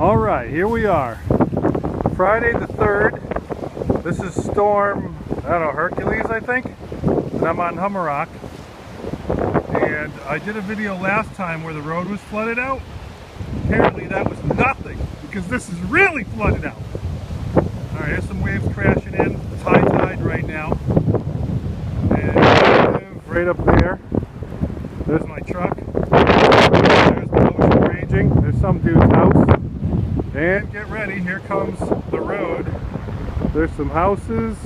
Alright, here we are. Friday the 3rd. This is storm, I don't know, Hercules, I think? And I'm on Humarock. And I did a video last time where the road was flooded out. Apparently that was nothing, because this is really flooded out. Alright, here's some waves crashing in. It's high tide right now. And right up there. There's my truck. There's the ocean raging. There's some dude's house. And get ready, here comes the road. There's some houses.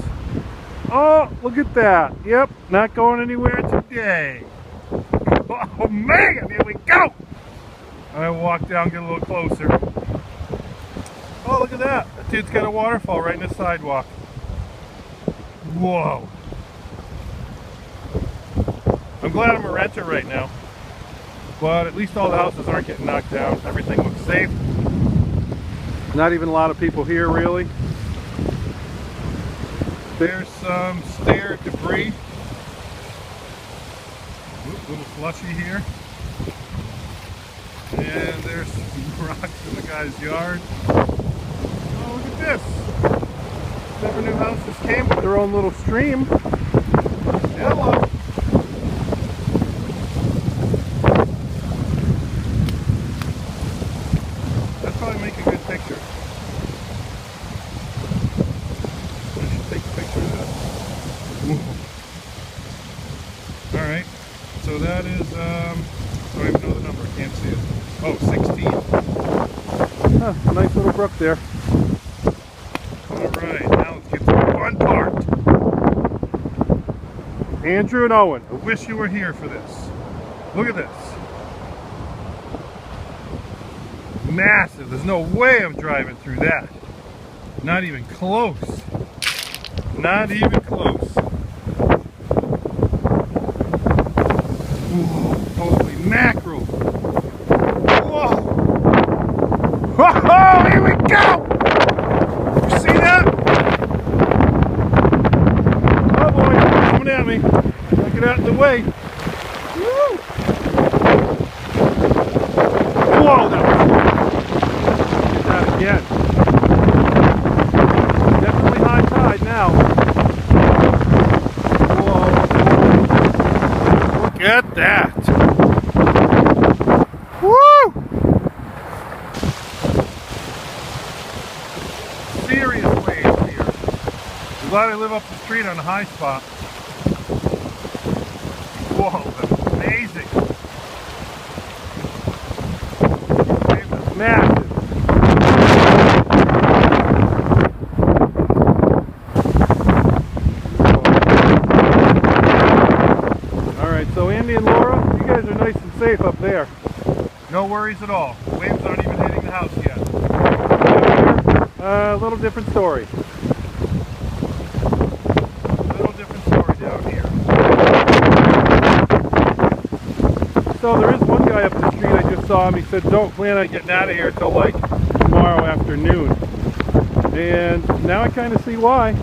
Oh, look at that. Yep, not going anywhere today. Oh man, here we go. I walk down, get a little closer. Oh, look at that. That dude's got a waterfall right in the sidewalk. Whoa. I'm glad I'm a renter right now. But at least all the houses aren't getting knocked down. Everything looks safe. Not even a lot of people here, really. There's some stair debris. Ooh, little slushy here. And there's some rocks in the guy's yard. Oh, look at this. Never knew houses came with their own little stream. Hello. That'd probably make a good picture. I should take a picture of that. Alright, so that is, I don't even know the number, I can't see it. Oh, 16. Huh, nice little brook there. Alright, now let's get to the fun part. Andrew and Owen, I wish you were here for this. Look at this. Massive. There's no way I'm driving through that. Not even close. Not even close. Ooh, holy mackerel. Whoa. Whoa, here we go. You see that? Oh boy, coming at me. Gotta get out of the way. Woo. Whoa, that was again. Definitely high tide now. Whoa. Look at that. Woo! Serious waves here. I'm glad I live up the street on a high spot. Whoa, that's amazing. Waves are massive. So Andy and Laura, you guys are nice and safe up there. No worries at all. The waves aren't even hitting the house yet. A little different story. Little different story down here. So there is one guy up the street, I just saw him. He said don't plan on getting out of here until like tomorrow afternoon. And now I kind of see why.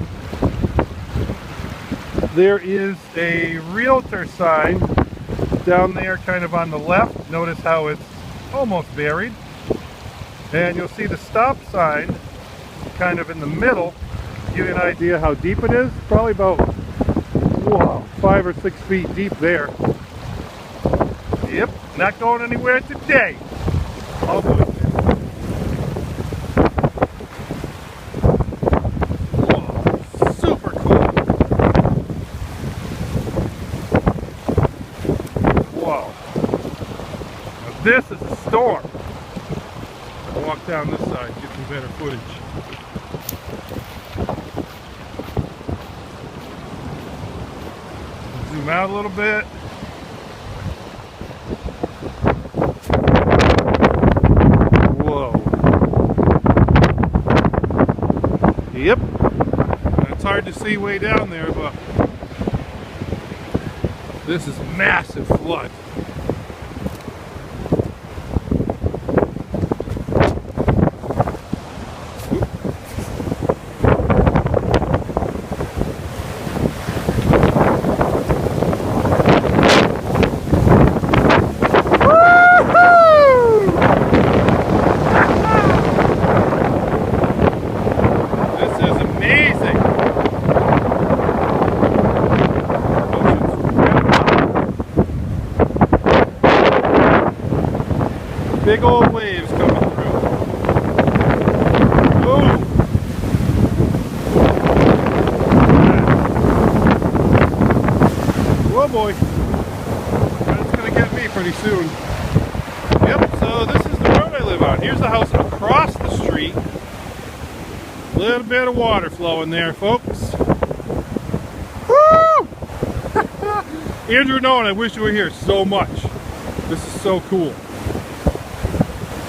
There is a realtor sign down there kind of on the left. Notice how it's almost buried. And you'll see the stop sign kind of in the middle. Give you an idea how deep it is. Probably about, whoa, 5 or 6 feet deep there. Yep, not going anywhere today. All good. This is a storm. I'll walk down this side, get some better footage. Zoom out a little bit. Whoa. Yep. It's hard to see way down there, but this is massive flood. the house across the street. A little bit of water flowing there, folks. Woo! Andrew, Noah, I wish you were here so much. This is so cool.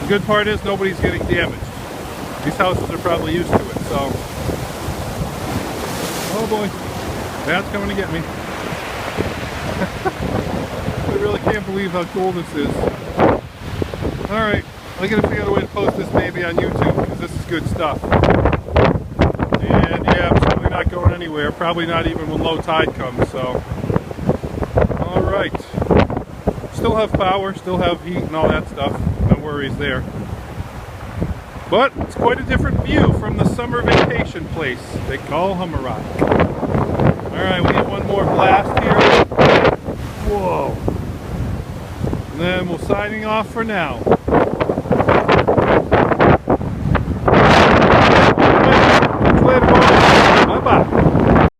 The good part is nobody's getting damaged. These houses are probably used to it, so. Oh boy, that's coming to get me. I really can't believe how cool this is. Alright, I gotta figure out a way to post this baby on YouTube because this is good stuff. And yeah, I'm certainly not going anywhere, probably not even when low tide comes, so. Alright. Still have power, still have heat and all that stuff. No worries there. But it's quite a different view from the summer vacation place they call Humarock. Alright, we get one more blast here. Whoa. And then we're signing off for now.